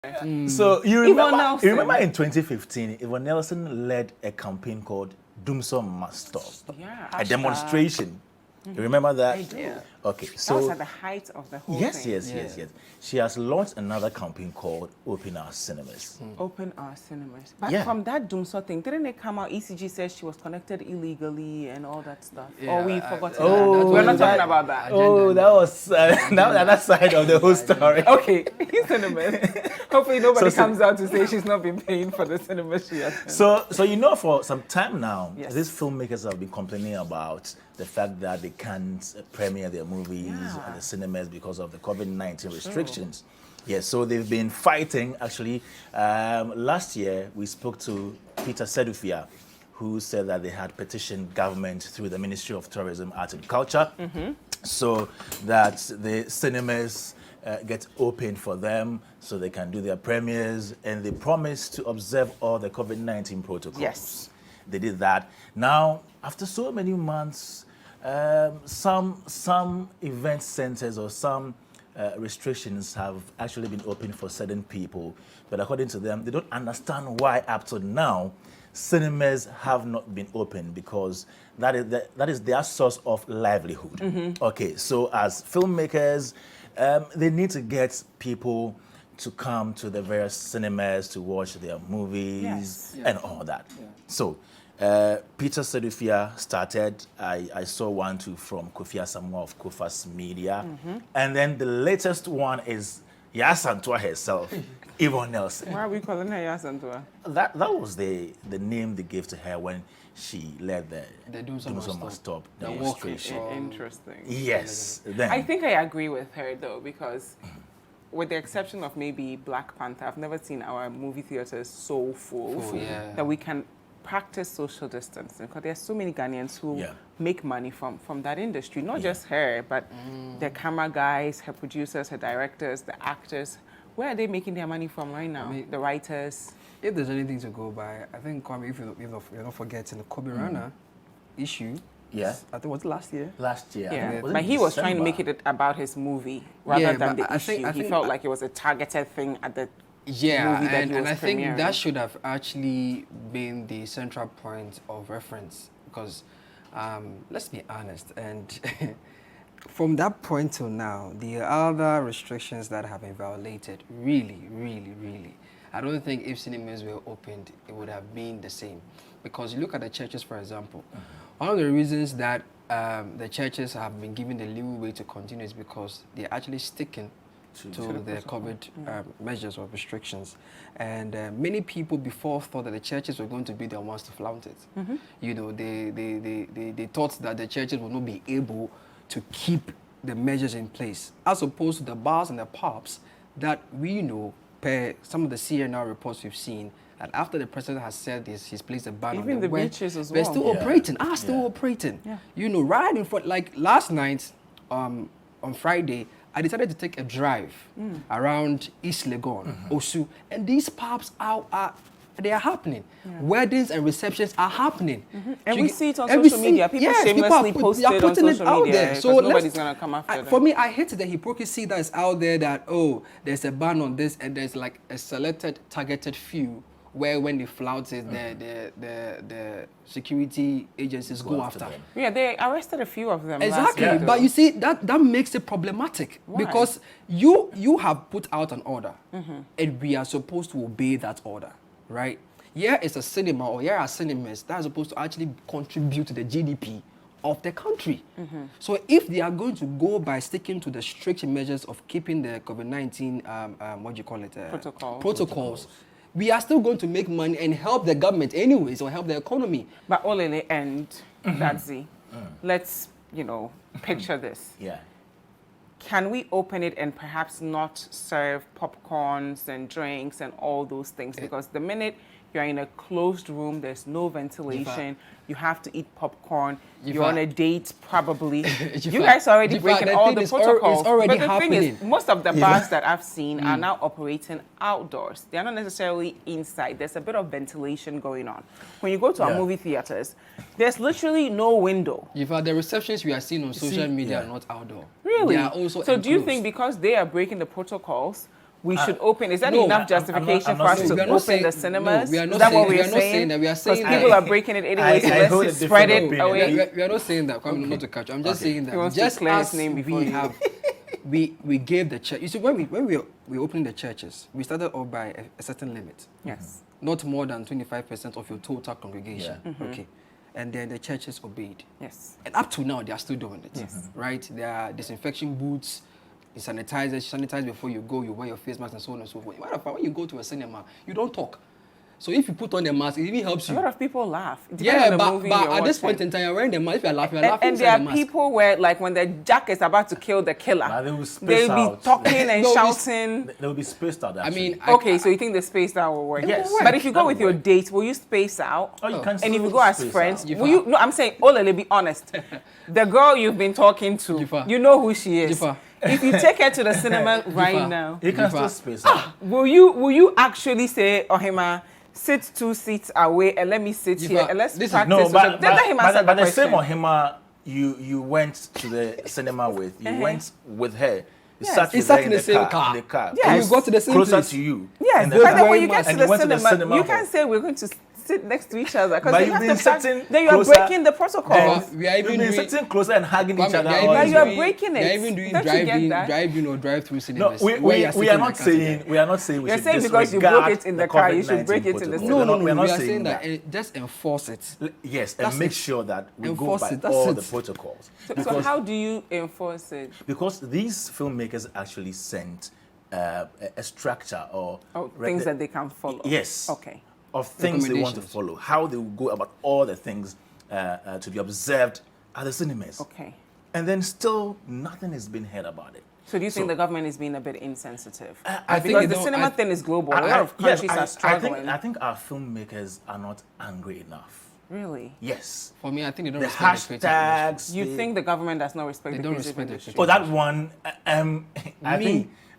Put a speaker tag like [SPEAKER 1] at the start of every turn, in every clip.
[SPEAKER 1] So you
[SPEAKER 2] Yvonne
[SPEAKER 1] remember in 2015, Yvonne Nelson led a campaign called Doomsday Must Stop.
[SPEAKER 2] Yeah,
[SPEAKER 1] A demonstration. You remember that?
[SPEAKER 2] I do.
[SPEAKER 3] Yeah.
[SPEAKER 1] Okay,
[SPEAKER 2] That
[SPEAKER 1] so
[SPEAKER 2] was at the height of the whole thing.
[SPEAKER 1] yes. She has launched another campaign called Open Our Cinemas.
[SPEAKER 2] Open our cinemas. But
[SPEAKER 1] Yeah.
[SPEAKER 2] from that Doomsday thing, didn't it come out? ECG says she was connected illegally and all that stuff.
[SPEAKER 3] Yeah,
[SPEAKER 2] Or we forgot that.
[SPEAKER 1] Oh,
[SPEAKER 2] We're not
[SPEAKER 1] that-
[SPEAKER 2] talking about that.
[SPEAKER 1] Oh, that was that side of the whole story.
[SPEAKER 2] Okay, cinemas. Hopefully nobody
[SPEAKER 1] So-
[SPEAKER 2] comes out to say she's not been paying for the cinema she attends.
[SPEAKER 1] So you know, for some time now,
[SPEAKER 2] Yes.
[SPEAKER 1] these filmmakers have been complaining about the fact that they can't premiere their movies
[SPEAKER 2] Yeah.
[SPEAKER 1] at the cinemas because of the COVID-19 restrictions. Yes, so they've been fighting. Actually, last year we spoke to Peter Sedufia, who said that they had petitioned government through the Ministry of Tourism, Arts and Culture, so that the cinemas get open for them so they can do their premieres, and they promised to observe all the COVID-19 protocols.
[SPEAKER 2] Yes.
[SPEAKER 1] They did that. Now, after so many months, some event centers or some restrictions have actually been open for certain people, but according to them, they don't understand why up to now cinemas have not been open, because that is their source of livelihood. Okay, so as filmmakers, they need to get people to come to the various cinemas to watch their movies
[SPEAKER 2] Yes.
[SPEAKER 1] and all that. So Peter Sedufia started. I saw one too from Kofi Asamoah of Kofa's Media. And then the latest one is Yasantua herself, Yvonne Nelson.
[SPEAKER 2] Why are we calling her Yasantua?
[SPEAKER 1] That was the name they gave to her when she led the
[SPEAKER 3] Doomsday
[SPEAKER 1] Must Stop
[SPEAKER 3] The walk
[SPEAKER 1] demonstration.
[SPEAKER 3] from-
[SPEAKER 2] Interesting.
[SPEAKER 1] Yes. Then,
[SPEAKER 2] I think I agree with her though, because with the exception of maybe Black Panther, I've never seen our movie theaters so full
[SPEAKER 3] yeah.
[SPEAKER 2] that we can practice social distancing, because there's so many Ghanaians who
[SPEAKER 1] Yeah.
[SPEAKER 2] make money from that industry. Not just her, but the camera guys, her producers, her directors, the actors. Where are they making their money from right now?
[SPEAKER 3] mean-
[SPEAKER 2] The writers.
[SPEAKER 3] If there's anything to go by, I think, Kwame, if you're not forgetting the Kobe Rana issue.
[SPEAKER 1] Yeah.
[SPEAKER 3] I think it was last year.
[SPEAKER 1] last year, I
[SPEAKER 2] Yeah,
[SPEAKER 1] think, was it
[SPEAKER 2] but he was trying to
[SPEAKER 1] December?
[SPEAKER 2] make it about his movie rather
[SPEAKER 3] Yeah,
[SPEAKER 2] than
[SPEAKER 3] but
[SPEAKER 2] the
[SPEAKER 3] I
[SPEAKER 2] issue.
[SPEAKER 3] think-
[SPEAKER 2] He felt like it was a targeted thing at the
[SPEAKER 3] Yeah,
[SPEAKER 2] movie that he
[SPEAKER 3] and
[SPEAKER 2] was
[SPEAKER 3] I think
[SPEAKER 2] premiering.
[SPEAKER 3] that should have actually been the central point of reference, because let's be honest, and from that point till now, the other restrictions that have been violated, really, I don't think if cinemas were opened, it would have been the same. Because you look at the churches, for example, one of the reasons that the churches have been given the leeway to continue is because they're actually sticking to the COVID measures or restrictions. And many people before thought that the churches were going to be the ones to flaunt it. You know, they thought that the churches would not be able to keep the measures in place, as opposed to the bars and the pubs that we know, per some of the CNR reports we've seen, that after the president has said this, he's placed a ban on
[SPEAKER 2] Even
[SPEAKER 3] them,
[SPEAKER 2] the beaches as
[SPEAKER 3] they're
[SPEAKER 2] well.
[SPEAKER 3] still
[SPEAKER 1] Yeah.
[SPEAKER 3] operating, still
[SPEAKER 1] Yeah.
[SPEAKER 3] operating.
[SPEAKER 2] Yeah.
[SPEAKER 3] You know, right in front, like last night, on Friday, I decided to take a drive around East Legon, Osu, and these pubs they are happening. Weddings and receptions are happening.
[SPEAKER 2] And
[SPEAKER 3] You
[SPEAKER 2] we
[SPEAKER 3] get-
[SPEAKER 2] see it on
[SPEAKER 3] and we
[SPEAKER 2] social
[SPEAKER 3] see-
[SPEAKER 2] media. People
[SPEAKER 3] yes,
[SPEAKER 2] shamelessly
[SPEAKER 3] are
[SPEAKER 2] post
[SPEAKER 3] they are
[SPEAKER 2] it on
[SPEAKER 3] putting it
[SPEAKER 2] social
[SPEAKER 3] out
[SPEAKER 2] media
[SPEAKER 3] there.
[SPEAKER 2] because
[SPEAKER 3] So
[SPEAKER 2] nobody's
[SPEAKER 3] let's-
[SPEAKER 2] going to come after them.
[SPEAKER 3] For me, I hate the hypocrisy that is out there that, oh, there's a ban on this and there's like a selected, targeted few where when they flout it, the security agencies go after.
[SPEAKER 1] them.
[SPEAKER 2] Yeah, they arrested a few of them.
[SPEAKER 3] Exactly,
[SPEAKER 2] last week,
[SPEAKER 3] but
[SPEAKER 2] though.
[SPEAKER 3] you see that makes it problematic.
[SPEAKER 2] Why?
[SPEAKER 3] Because you have put out an order, and we are supposed to obey that order, right? Here is a cinema, or here are cinemas that are supposed to actually contribute to the GDP of the country. So if they are going to go by sticking to the strict measures of keeping the COVID-19, protocols, we are still going to make money and help the government anyways, or help the economy.
[SPEAKER 2] But Olele and Dadzi, let's, picture this.
[SPEAKER 1] Yeah.
[SPEAKER 2] Can we open it and perhaps not serve popcorns and drinks and all those things? Because the minute you're in a closed room, there's no ventilation, you have to eat popcorn, you're on a date probably. You guys are already breaking
[SPEAKER 3] the
[SPEAKER 2] all
[SPEAKER 3] thing
[SPEAKER 2] the
[SPEAKER 3] is
[SPEAKER 2] protocols.
[SPEAKER 3] it's already
[SPEAKER 2] But the thing is,
[SPEAKER 3] happening.
[SPEAKER 2] most of the bars that I've seen are now operating outdoors. They're not necessarily inside. There's a bit of ventilation going on. When you go to our
[SPEAKER 1] Yeah.
[SPEAKER 2] movie theaters, there's literally no window.
[SPEAKER 3] The receptions we are seeing on social media
[SPEAKER 1] yeah.
[SPEAKER 3] are not outdoor.
[SPEAKER 2] Really?
[SPEAKER 3] They are also
[SPEAKER 2] so do you
[SPEAKER 3] enclosed.
[SPEAKER 2] think because they are breaking the protocols, we should open. Is that
[SPEAKER 3] no,
[SPEAKER 2] enough
[SPEAKER 1] I'm
[SPEAKER 2] justification
[SPEAKER 1] not
[SPEAKER 2] for us
[SPEAKER 1] saying
[SPEAKER 2] to
[SPEAKER 1] that.
[SPEAKER 2] open the cinemas?
[SPEAKER 3] No, we are not
[SPEAKER 2] Is that
[SPEAKER 3] saying,
[SPEAKER 2] what
[SPEAKER 3] we
[SPEAKER 2] we're
[SPEAKER 3] are not saying
[SPEAKER 2] saying?
[SPEAKER 3] that. We are
[SPEAKER 2] Because
[SPEAKER 3] saying
[SPEAKER 2] people
[SPEAKER 3] that
[SPEAKER 2] are breaking it anyway, so
[SPEAKER 1] I hold a
[SPEAKER 2] let's spread
[SPEAKER 1] different
[SPEAKER 2] it
[SPEAKER 1] opinion.
[SPEAKER 2] away.
[SPEAKER 3] we are not saying that. Not to catch you. I'm just saying
[SPEAKER 2] He wants
[SPEAKER 3] that
[SPEAKER 2] to
[SPEAKER 3] just
[SPEAKER 2] clear his
[SPEAKER 3] as
[SPEAKER 2] name before
[SPEAKER 3] we
[SPEAKER 2] you-
[SPEAKER 3] have, we gave the church. You see, when we opened the churches, we started off by a certain limit.
[SPEAKER 2] Yes.
[SPEAKER 3] Not more than 25% of your total congregation.
[SPEAKER 1] Yeah.
[SPEAKER 3] Okay. And then the churches obeyed.
[SPEAKER 2] Yes.
[SPEAKER 3] And up to now, they are still doing it.
[SPEAKER 2] Yes.
[SPEAKER 3] Right? There are disinfection booths, sanitizers, you sanitize before you go, you wear your face mask and so on and so forth. Matter of fact, when you go to a cinema, you don't talk. So if you put on the mask, it even helps
[SPEAKER 2] A
[SPEAKER 3] you.
[SPEAKER 2] lot of people laugh. It depends
[SPEAKER 3] Yeah,
[SPEAKER 2] on the
[SPEAKER 3] but
[SPEAKER 2] movie
[SPEAKER 3] at
[SPEAKER 2] you're
[SPEAKER 3] this point
[SPEAKER 2] watching.
[SPEAKER 3] in time, you're wearing the mask. If you're laughing, you're laughing
[SPEAKER 2] And there
[SPEAKER 3] inside
[SPEAKER 2] are
[SPEAKER 3] the mask.
[SPEAKER 2] people where, like, when the jack is about to kill the killer,
[SPEAKER 1] Nah, they will space
[SPEAKER 2] they'll be
[SPEAKER 1] out.
[SPEAKER 2] talking and
[SPEAKER 3] No,
[SPEAKER 2] shouting.
[SPEAKER 1] They will be spaced out.
[SPEAKER 3] I
[SPEAKER 1] Actually.
[SPEAKER 3] mean,
[SPEAKER 2] Okay, so you think the space out will work?
[SPEAKER 1] Yes.
[SPEAKER 2] But if you go
[SPEAKER 1] That
[SPEAKER 2] with
[SPEAKER 1] will
[SPEAKER 2] your
[SPEAKER 1] work.
[SPEAKER 2] date, will you space out?
[SPEAKER 1] Oh, you can
[SPEAKER 2] And
[SPEAKER 1] still
[SPEAKER 2] if you go as
[SPEAKER 1] space
[SPEAKER 2] friends,
[SPEAKER 1] out.
[SPEAKER 3] Jifa.
[SPEAKER 2] will you? No, I'm saying, Olele, be honest. The girl you've been talking to,
[SPEAKER 3] Jifa.
[SPEAKER 2] you know who she is.
[SPEAKER 3] Jifa.
[SPEAKER 2] If you take her to the cinema right
[SPEAKER 3] Jifa.
[SPEAKER 2] now,
[SPEAKER 1] You can
[SPEAKER 3] Jifa.
[SPEAKER 1] still space out.
[SPEAKER 2] will you actually say, Ohima, sit 2 seats away and let me sit
[SPEAKER 3] Jifa,
[SPEAKER 2] here and let's
[SPEAKER 3] this is-
[SPEAKER 2] practice?
[SPEAKER 1] No,
[SPEAKER 2] social-" Let him answer
[SPEAKER 1] but
[SPEAKER 2] the
[SPEAKER 1] the same
[SPEAKER 2] question.
[SPEAKER 1] Ohima you went to the cinema with, you went with her. You
[SPEAKER 2] Yes.
[SPEAKER 1] sat
[SPEAKER 3] You
[SPEAKER 1] with
[SPEAKER 3] sat
[SPEAKER 1] her
[SPEAKER 3] in the same car.
[SPEAKER 1] In the car.
[SPEAKER 2] Yes.
[SPEAKER 3] And you got to the same
[SPEAKER 1] Closer
[SPEAKER 3] place.
[SPEAKER 1] to you.
[SPEAKER 2] Yes,
[SPEAKER 1] in
[SPEAKER 2] but
[SPEAKER 1] the
[SPEAKER 2] then
[SPEAKER 1] car.
[SPEAKER 2] when you get to
[SPEAKER 1] And
[SPEAKER 2] the
[SPEAKER 1] went
[SPEAKER 2] cinema, you
[SPEAKER 1] hall.
[SPEAKER 2] can't say we're going to sit next to each other
[SPEAKER 1] But
[SPEAKER 2] because
[SPEAKER 1] you've
[SPEAKER 2] you have
[SPEAKER 1] been
[SPEAKER 2] to practice.
[SPEAKER 1] sitting
[SPEAKER 2] Then you are
[SPEAKER 1] closer
[SPEAKER 2] breaking the protocol.
[SPEAKER 3] And we are
[SPEAKER 1] You've
[SPEAKER 3] even
[SPEAKER 1] been
[SPEAKER 3] doing-
[SPEAKER 1] sitting closer and hugging each other.
[SPEAKER 3] They
[SPEAKER 1] all
[SPEAKER 2] But
[SPEAKER 1] the
[SPEAKER 2] you are
[SPEAKER 1] way.
[SPEAKER 2] breaking
[SPEAKER 3] They're
[SPEAKER 2] it.
[SPEAKER 3] even doing
[SPEAKER 2] Don't you get that?
[SPEAKER 3] drive-in or drive-through
[SPEAKER 1] No,
[SPEAKER 3] cinemas.
[SPEAKER 1] we
[SPEAKER 3] where you're
[SPEAKER 1] are
[SPEAKER 3] sitting
[SPEAKER 1] not
[SPEAKER 3] like us
[SPEAKER 1] saying
[SPEAKER 3] together.
[SPEAKER 1] we are not saying we
[SPEAKER 2] You're
[SPEAKER 1] should
[SPEAKER 2] saying because you broke
[SPEAKER 1] disregard
[SPEAKER 2] it in the car, you should break
[SPEAKER 1] COVID-19
[SPEAKER 2] it in the
[SPEAKER 1] protocol.
[SPEAKER 2] cinema.
[SPEAKER 3] No,
[SPEAKER 1] We're not
[SPEAKER 3] we are
[SPEAKER 1] saying
[SPEAKER 3] saying that just enforce it.
[SPEAKER 1] Yes,
[SPEAKER 3] That's
[SPEAKER 1] and make
[SPEAKER 3] it.
[SPEAKER 1] sure that we
[SPEAKER 3] Enforce
[SPEAKER 1] go by
[SPEAKER 3] it, that's
[SPEAKER 1] all
[SPEAKER 3] it.
[SPEAKER 1] the protocols.
[SPEAKER 2] So how do you enforce it?
[SPEAKER 1] Because these filmmakers actually sent a structure or
[SPEAKER 2] Things that they can follow.
[SPEAKER 1] yes,
[SPEAKER 2] Okay.
[SPEAKER 1] of things they want to
[SPEAKER 3] Recommendations.
[SPEAKER 1] follow, how they will go about all the things to be observed at the cinemas.
[SPEAKER 2] Okay.
[SPEAKER 1] And then still nothing has been heard about it.
[SPEAKER 2] So do you think the government is being a bit insensitive?
[SPEAKER 3] I think
[SPEAKER 2] Because
[SPEAKER 3] they
[SPEAKER 2] the
[SPEAKER 3] don't-
[SPEAKER 2] cinema
[SPEAKER 3] I-
[SPEAKER 2] thing is global. A lot of
[SPEAKER 1] yes,
[SPEAKER 2] countries are struggling.
[SPEAKER 1] I think our filmmakers are not angry enough.
[SPEAKER 2] Really?
[SPEAKER 1] Yes.
[SPEAKER 3] For me, I think they don't
[SPEAKER 1] The
[SPEAKER 3] respect the creative industry.
[SPEAKER 1] hashtags.
[SPEAKER 2] You
[SPEAKER 1] the-
[SPEAKER 2] think the government does not respect
[SPEAKER 3] They
[SPEAKER 2] the
[SPEAKER 3] don't
[SPEAKER 2] creative
[SPEAKER 3] respect the
[SPEAKER 2] industry?
[SPEAKER 1] Oh, that one,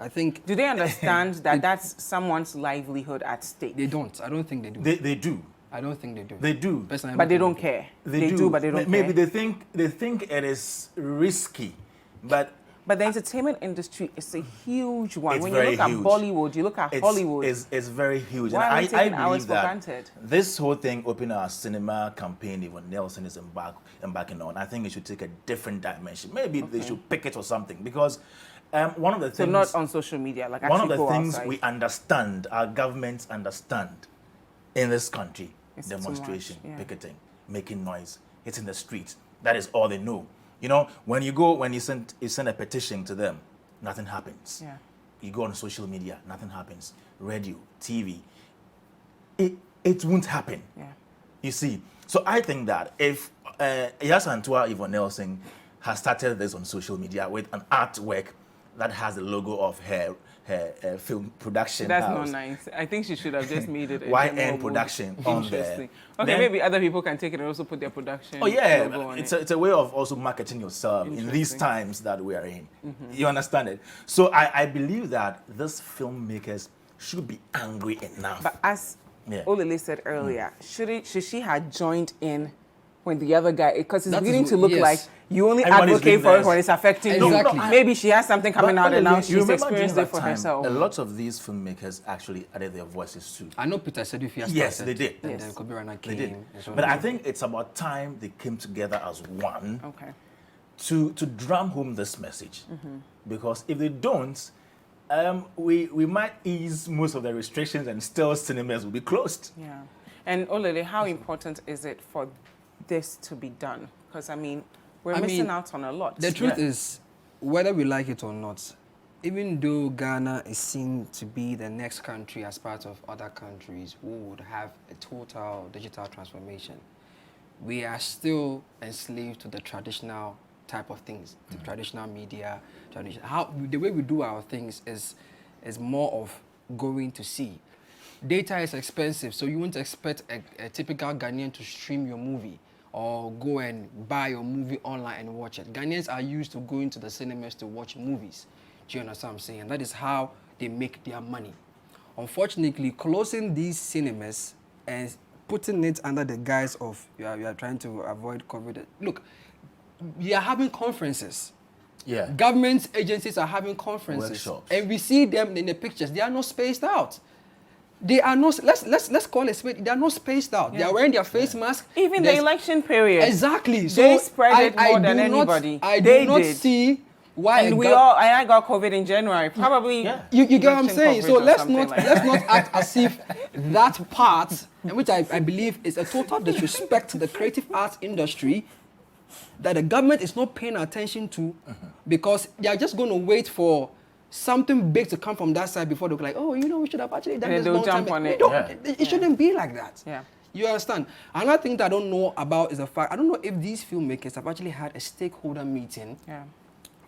[SPEAKER 3] I think
[SPEAKER 2] Do they understand that that's someone's livelihood at stake?
[SPEAKER 3] they don't. I don't think they do.
[SPEAKER 1] they do.
[SPEAKER 3] I don't think they do.
[SPEAKER 1] They do.
[SPEAKER 3] Personally, I
[SPEAKER 2] But they
[SPEAKER 3] think
[SPEAKER 2] don't care.
[SPEAKER 1] They
[SPEAKER 2] do, but they don't
[SPEAKER 1] Maybe
[SPEAKER 2] care.
[SPEAKER 1] they think it is risky, but
[SPEAKER 2] But the entertainment industry is a huge one.
[SPEAKER 1] It's
[SPEAKER 2] When you
[SPEAKER 1] very
[SPEAKER 2] look at
[SPEAKER 1] huge.
[SPEAKER 2] Bollywood, you look at Hollywood.
[SPEAKER 1] it's very huge.
[SPEAKER 2] Why
[SPEAKER 1] and
[SPEAKER 2] are we taking
[SPEAKER 1] I
[SPEAKER 2] ours
[SPEAKER 1] believe
[SPEAKER 2] for
[SPEAKER 1] that
[SPEAKER 2] granted?
[SPEAKER 1] this whole thing, Open Our Cinema campaign, Yvonne Nelson is embarking on, I think it should take a different dimension. Maybe they should pick it or something, because one of the
[SPEAKER 2] So
[SPEAKER 1] things,
[SPEAKER 2] not on social media, like
[SPEAKER 1] one of
[SPEAKER 2] actually
[SPEAKER 1] the
[SPEAKER 2] go
[SPEAKER 1] things
[SPEAKER 2] outside.
[SPEAKER 1] we understand, our governments understand in this country,
[SPEAKER 2] It's too much,
[SPEAKER 1] demonstration,
[SPEAKER 2] yeah.
[SPEAKER 1] picketing, making noise, it's in the streets. That is all they know. You know, when you send a petition to them, nothing happens.
[SPEAKER 2] Yeah.
[SPEAKER 1] You go on social media, nothing happens. Radio, TV, it won't happen.
[SPEAKER 2] Yeah.
[SPEAKER 1] You see, so I think that if Yasantua Yvonne Nelson has started this on social media with an artwork that has the logo of her film production
[SPEAKER 2] That's
[SPEAKER 1] house,
[SPEAKER 2] not nice. I think she should have just made it a
[SPEAKER 1] YN
[SPEAKER 2] general
[SPEAKER 1] production
[SPEAKER 2] mode.
[SPEAKER 1] on there.
[SPEAKER 2] Interesting. Okay,
[SPEAKER 1] Then-
[SPEAKER 2] maybe other people can take it and also put their production
[SPEAKER 1] Oh yeah,
[SPEAKER 2] logo on
[SPEAKER 1] it's
[SPEAKER 2] it.
[SPEAKER 1] a way of also marketing yourself in these
[SPEAKER 2] Interesting.
[SPEAKER 1] times that we are in. You understand it? So I believe that these filmmakers should be angry enough.
[SPEAKER 2] But as
[SPEAKER 1] Yeah.
[SPEAKER 2] Olele said earlier, should she have joined in when the other guy, because it's
[SPEAKER 3] That is
[SPEAKER 2] beginning to
[SPEAKER 3] what-
[SPEAKER 2] look
[SPEAKER 3] yes.
[SPEAKER 2] like you only
[SPEAKER 1] Everyone is
[SPEAKER 2] advocate
[SPEAKER 1] doing
[SPEAKER 2] for it
[SPEAKER 1] this.
[SPEAKER 2] when it's affecting you.
[SPEAKER 3] Exactly.
[SPEAKER 2] Maybe she has something coming out and now
[SPEAKER 1] You
[SPEAKER 2] she's
[SPEAKER 1] remember
[SPEAKER 2] experienced
[SPEAKER 1] during
[SPEAKER 2] it for
[SPEAKER 1] that time,
[SPEAKER 2] herself.
[SPEAKER 1] A lot of these filmmakers actually added their voices too.
[SPEAKER 3] I know Peter said if he has
[SPEAKER 1] Yes,
[SPEAKER 3] started,
[SPEAKER 1] they did.
[SPEAKER 3] And
[SPEAKER 2] Yes.
[SPEAKER 3] then Kobe Rana
[SPEAKER 1] They
[SPEAKER 3] came.
[SPEAKER 1] did.
[SPEAKER 3] and so on
[SPEAKER 1] But
[SPEAKER 3] and
[SPEAKER 1] I
[SPEAKER 3] so
[SPEAKER 1] think it's about time they came together as one
[SPEAKER 2] Okay.
[SPEAKER 1] to drum home this message. Because if they don't, we might ease most of the restrictions and still cinemas will be closed.
[SPEAKER 2] Yeah. And Olele, how important is it for this to be done? Because I mean, we're
[SPEAKER 3] I
[SPEAKER 2] missing
[SPEAKER 3] mean,
[SPEAKER 2] out on a lot.
[SPEAKER 3] The truth
[SPEAKER 1] Yeah.
[SPEAKER 3] is, whether we like it or not, even though Ghana is seen to be the next country as part of other countries who would have a total digital transformation, we are still enslaved to the traditional type of things, the traditional media, the way we do our things is more of going to see. Data is expensive, so you won't expect a typical Ghanaian to stream your movie or go and buy your movie online and watch it. Ghanaians are used to going to the cinemas to watch movies. Do you understand what I'm saying? That is how they make their money. Unfortunately, closing these cinemas and putting it under the guise of you are trying to avoid COVID. Look, we are having conferences.
[SPEAKER 1] Yeah.
[SPEAKER 3] Government agencies are having conferences,
[SPEAKER 1] Workshops.
[SPEAKER 3] and we see them in the pictures. They are not spaced out. They are not. Let's call it spaced. They are not spaced out. They are wearing their face mask.
[SPEAKER 2] Even the election period.
[SPEAKER 3] Exactly. So
[SPEAKER 2] They spread it more than
[SPEAKER 3] do
[SPEAKER 2] anybody.
[SPEAKER 3] Not, I
[SPEAKER 2] They
[SPEAKER 3] do not
[SPEAKER 2] did.
[SPEAKER 3] see why.
[SPEAKER 2] And I got COVID in January. Probably.
[SPEAKER 1] Yeah.
[SPEAKER 3] You get what I'm
[SPEAKER 2] election
[SPEAKER 3] saying? So
[SPEAKER 2] coverage or
[SPEAKER 3] let's
[SPEAKER 2] something
[SPEAKER 3] not
[SPEAKER 2] like
[SPEAKER 3] let's not act as if that part, which I believe is a total disrespect to the creative arts industry, that the government is not paying attention to, because they are just going to wait for something big to come from that side before they're like, oh, we should have actually done
[SPEAKER 2] And
[SPEAKER 3] this
[SPEAKER 2] they'll
[SPEAKER 3] long
[SPEAKER 2] jump
[SPEAKER 3] time.
[SPEAKER 2] on
[SPEAKER 3] We
[SPEAKER 2] it.
[SPEAKER 3] don't-
[SPEAKER 1] Yeah.
[SPEAKER 3] It shouldn't be like that.
[SPEAKER 2] Yeah.
[SPEAKER 3] You understand? Another thing that I don't know about is the fact, I don't know if these filmmakers have actually had a stakeholder meeting
[SPEAKER 2] Yeah.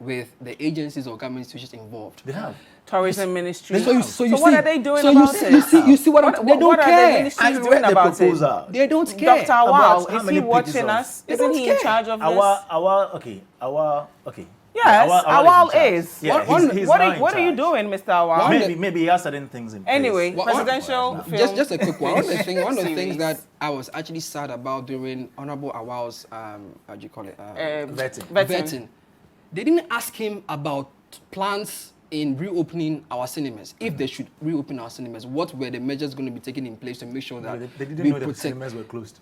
[SPEAKER 3] with the agencies or government institutions involved.
[SPEAKER 1] They have.
[SPEAKER 2] Tourism ministry.
[SPEAKER 3] So you
[SPEAKER 2] what
[SPEAKER 3] see-
[SPEAKER 2] are they doing
[SPEAKER 3] so
[SPEAKER 2] about
[SPEAKER 3] you
[SPEAKER 2] it?
[SPEAKER 3] see, you see what, they don't
[SPEAKER 2] what are the
[SPEAKER 3] care.
[SPEAKER 2] ministries
[SPEAKER 1] I
[SPEAKER 2] doing
[SPEAKER 1] read the
[SPEAKER 2] about it?
[SPEAKER 1] proposal.
[SPEAKER 3] They don't care.
[SPEAKER 2] Dr. Awal,
[SPEAKER 1] how
[SPEAKER 2] is
[SPEAKER 1] many
[SPEAKER 2] he
[SPEAKER 1] pages
[SPEAKER 2] watching
[SPEAKER 1] of-
[SPEAKER 2] us?
[SPEAKER 3] They
[SPEAKER 2] Isn't
[SPEAKER 3] don't
[SPEAKER 2] he in
[SPEAKER 3] care.
[SPEAKER 2] charge of this?
[SPEAKER 1] Okay.
[SPEAKER 2] Yes, Awal is.
[SPEAKER 1] Yeah, he's
[SPEAKER 2] What
[SPEAKER 1] now in
[SPEAKER 2] are you
[SPEAKER 1] charge.
[SPEAKER 2] doing, Mr. Awal?
[SPEAKER 1] Maybe he has certain things in place.
[SPEAKER 2] Anyway,
[SPEAKER 3] What-
[SPEAKER 2] presidential film.
[SPEAKER 3] Just a quick one. One of the things
[SPEAKER 2] series.
[SPEAKER 3] that I was actually sad about during Honorable Awal's how do you call it?
[SPEAKER 1] Vetting.
[SPEAKER 3] They didn't ask him about plans in reopening our cinemas. If they should reopen our cinemas, what were the measures going to be taken in place to make sure that
[SPEAKER 1] They didn't
[SPEAKER 3] we
[SPEAKER 1] know that the
[SPEAKER 3] protect?
[SPEAKER 1] cinemas were closed.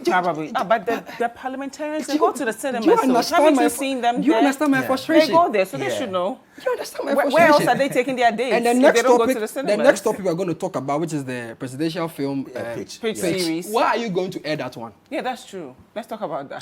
[SPEAKER 2] Probably. But the parliamentarians, they go to the cinemas.
[SPEAKER 3] Do you
[SPEAKER 2] so
[SPEAKER 3] understand
[SPEAKER 2] haven't
[SPEAKER 3] my
[SPEAKER 2] you seen them
[SPEAKER 3] Do you
[SPEAKER 2] there?
[SPEAKER 3] understand my
[SPEAKER 1] Yeah.
[SPEAKER 3] frustration?
[SPEAKER 2] They go there, so they
[SPEAKER 1] Yeah.
[SPEAKER 3] Do
[SPEAKER 2] should know.
[SPEAKER 3] you understand my
[SPEAKER 2] Where
[SPEAKER 3] frustration?
[SPEAKER 2] else are they taking their dates
[SPEAKER 3] And the
[SPEAKER 2] if
[SPEAKER 3] next
[SPEAKER 2] they don't
[SPEAKER 3] topic,
[SPEAKER 2] go to the
[SPEAKER 3] the
[SPEAKER 2] cinemas?
[SPEAKER 3] next topic we're going to talk about, which is the presidential film
[SPEAKER 1] Pitch.
[SPEAKER 2] Pitch
[SPEAKER 1] Yeah.
[SPEAKER 2] series.
[SPEAKER 3] Why are you going to air that one?
[SPEAKER 2] Yeah, that's true. Let's talk about that.